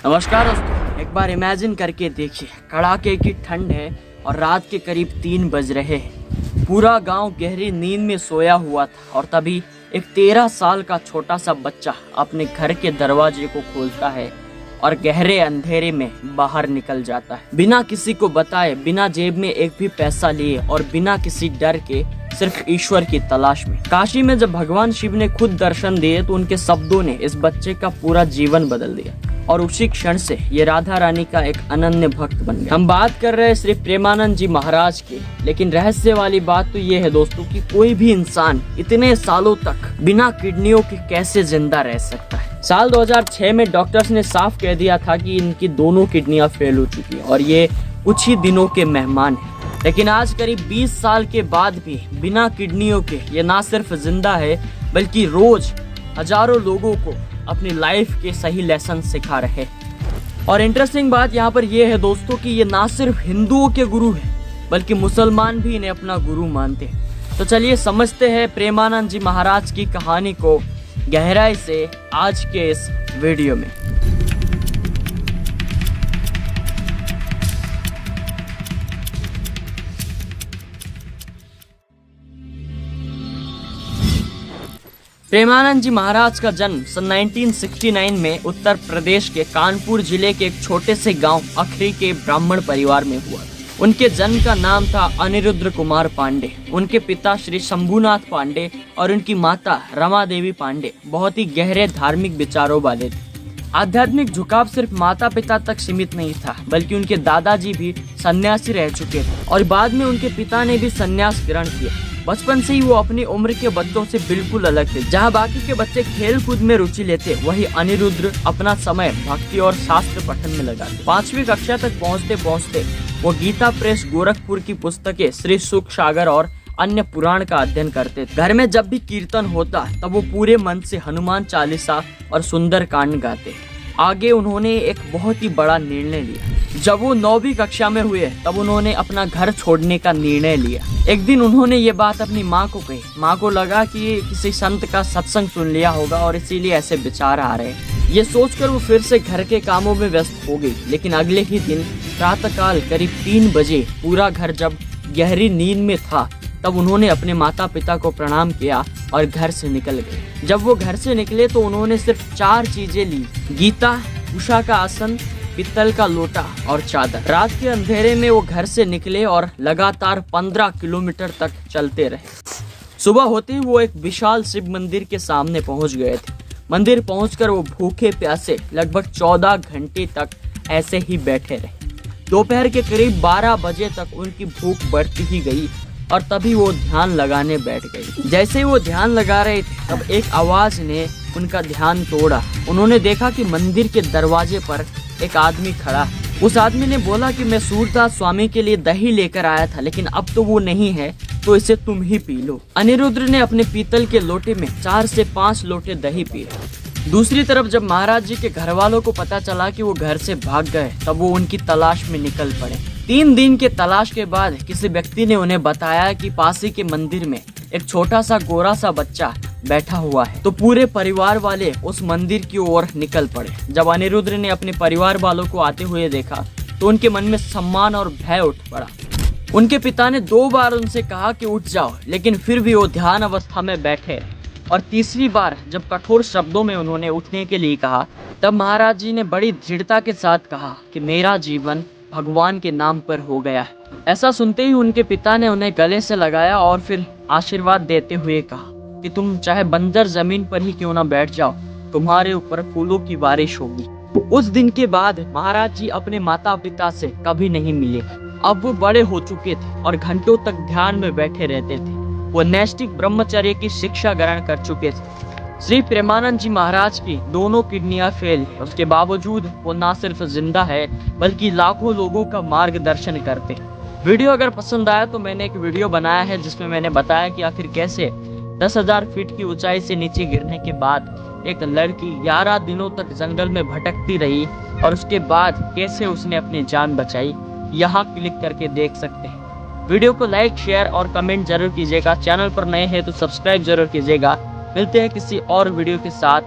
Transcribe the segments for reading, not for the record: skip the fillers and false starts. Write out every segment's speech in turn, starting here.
नमस्कार दोस्तों, एक बार इमेजिन करके देखिए, कड़ाके की ठंड है और रात के करीब 3 बज रहे हैं। पूरा गांव गहरी नींद में सोया हुआ था और तभी एक 13 साल का छोटा सा बच्चा अपने घर के दरवाजे को खोलता है और गहरे अंधेरे में बाहर निकल जाता है, बिना किसी को बताए, बिना जेब में एक भी पैसा लिए और बिना किसी डर के, सिर्फ ईश्वर की तलाश में। काशी में जब भगवान शिव ने खुद दर्शन दिए तो उनके शब्दों ने इस बच्चे का पूरा जीवन बदल दिया और उसी क्षण से ये राधा रानी का एक अनन्य भक्त बन गया। हम बात कर रहे हैं श्री प्रेमानंद जी महाराज की, लेकिन रहस्य वाली बात तो ये है दोस्तों कि कोई भी इंसान इतने सालों तक बिना किडनियों के कैसे जिंदा रह सकता है। साल 2006 में डॉक्टर्स ने साफ कह दिया था कि इनकी दोनों किडनियां फेल हो चुकी है और ये कुछ ही दिनों के मेहमान हैं। लेकिन आज करीब 20 साल के बाद भी बिना किडनियों के ये ना सिर्फ जिंदा है बल्कि रोज हजारों लोगों को अपनी लाइफ के सही लेसन सिखा रहे। और इंटरेस्टिंग बात यहाँ पर यह है दोस्तों कि ये ना सिर्फ हिंदुओं के गुरु हैं बल्कि मुसलमान भी इन्हें अपना गुरु मानते हैं। तो चलिए समझते हैं प्रेमानंद जी महाराज की कहानी को गहराई से आज के इस वीडियो में। प्रेमानंद जी महाराज का जन्म सन 1969 में उत्तर प्रदेश के कानपुर जिले के एक छोटे से गांव अखरी के ब्राह्मण परिवार में हुआ। उनके जन्म का नाम था अनिरुद्ध कुमार पांडे। उनके पिता श्री शंभुनाथ पांडे और उनकी माता रमा देवी पांडे बहुत ही गहरे धार्मिक विचारों वाले थे। आध्यात्मिक झुकाव सिर्फ माता पिता तक सीमित नहीं था बल्कि उनके दादाजी भी सन्यासी रह चुके थे और बाद में उनके पिता ने भी सन्यास ग्रहण किया। बचपन से ही वो अपनी उम्र के बच्चों से बिल्कुल अलग थे। जहाँ बाकी के बच्चे खेल कूद में रुचि लेते, वही अनिरुद्ध अपना समय भक्ति और शास्त्र पठन में लगाते। 5वीं कक्षा तक पहुँचते पहुँचते वो गीता प्रेस गोरखपुर की पुस्तकें श्री सुख सागर और अन्य पुराण का अध्ययन करते थे। घर में जब भी कीर्तन होता तब वो पूरे मन से हनुमान चालीसा और सुंदर कांड गाते। आगे उन्होंने एक बहुत ही बड़ा निर्णय लिया। जब वो 9वीं कक्षा में हुए तब उन्होंने अपना घर छोड़ने का निर्णय लिया। एक दिन उन्होंने ये बात अपनी माँ को कही। माँ को लगा कि ये किसी संत का सत्संग सुन लिया होगा और इसीलिए ऐसे विचार आ रहे हैं। ये सोचकर वो फिर से घर के कामों में व्यस्त हो गई। लेकिन अगले ही दिन प्रातःकाल करीब 3 बजे पूरा घर जब गहरी नींद में था तब उन्होंने अपने माता पिता को प्रणाम किया और घर से निकल गए। जब वो घर से निकले तो उन्होंने सिर्फ 4 चीजें ली: गीता, उषा का आसन, पित्तल का लोटा और चादर। रात के अंधेरे में वो घर से निकले और लगातार 15 किलोमीटर तक चलते रहे। सुबह होते ही वो एक विशाल शिव मंदिर के सामने पहुंच गए थे। मंदिर पहुंचकर वो भूखे प्यासे लगभग 14 घंटे तक ऐसे ही बैठे रहे। दोपहर के करीब 12 बजे तक उनकी भूख बढ़ती ही गई और तभी वो ध्यान लगाने बैठ गए। जैसे ही वो ध्यान लगा रहे थे तब एक आवाज ने उनका ध्यान तोड़ा। उन्होंने देखा कि मंदिर के दरवाजे पर एक आदमी खड़ा है। उस आदमी ने बोला कि मैं सूरदास स्वामी के लिए दही लेकर आया था, लेकिन अब तो वो नहीं है, तो इसे तुम ही पी लो। अनिरुद्ध ने अपने पीतल के लोटे में 4 से 5 लोटे दही पिए। दूसरी तरफ जब महाराज जी के घर वालों को पता चला कि वो घर से भाग गए तब वो उनकी तलाश में निकल पड़े। 3 दिन के तलाश के बाद किसी व्यक्ति ने उन्हें बताया कि पास ही के मंदिर में एक छोटा सा गोरा सा बच्चा बैठा हुआ है। तो पूरे परिवार वाले उस मंदिर की ओर निकल पड़े। जब अनिरुद्ध ने अपने परिवार वालों को आते हुए देखा तो उनके मन में सम्मान और भय उठ पड़ा। उनके पिता ने 2 बार उनसे कहा कि उठ जाओ, लेकिन फिर भी वो ध्यान अवस्था में बैठे। और तीसरी बार जब कठोर शब्दों में उन्होंने उठने के लिए कहा तब महाराज जी ने बड़ी दृढ़ता के साथ कहा कि मेरा जीवन भगवान के नाम पर हो गया है। ऐसा सुनते ही उनके पिता ने उन्हें गले से लगाया और फिर आशीर्वाद देते हुए कहा कि तुम चाहे बंजर जमीन पर ही क्यों ना बैठ जाओ, तुम्हारे ऊपर फूलों की बारिश होगी। उस दिन के बाद महाराज जी अपने माता पिता से कभी नहीं मिले। अब वो बड़े हो चुके थे और घंटों तक ध्यान में बैठे रहते थे। वो नैष्ठिक ब्रह्मचर्य की शिक्षा ग्रहण कर चुके थे। श्री प्रेमानंद जी महाराज की दोनों किडनियां फेल है, उसके बावजूद वो ना सिर्फ जिंदा है बल्कि लाखों लोगों का मार्गदर्शन करते। वीडियो अगर पसंद आया तो मैंने एक वीडियो बनाया है जिसमें मैंने बताया कि आखिर कैसे 10,000 फीट की ऊंचाई से नीचे गिरने के बाद एक लड़की 11 दिनों तक जंगल में भटकती रही और उसके बाद कैसे उसने अपनी जान बचाई। यहाँ क्लिक करके देख सकते हैं। वीडियो को लाइक, शेयर और कमेंट जरूर कीजिएगा। चैनल पर नए हैं तो सब्सक्राइब जरूर कीजिएगा। मिलते हैं किसी और वीडियो के साथ।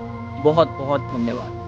बहुत बहुत धन्यवाद।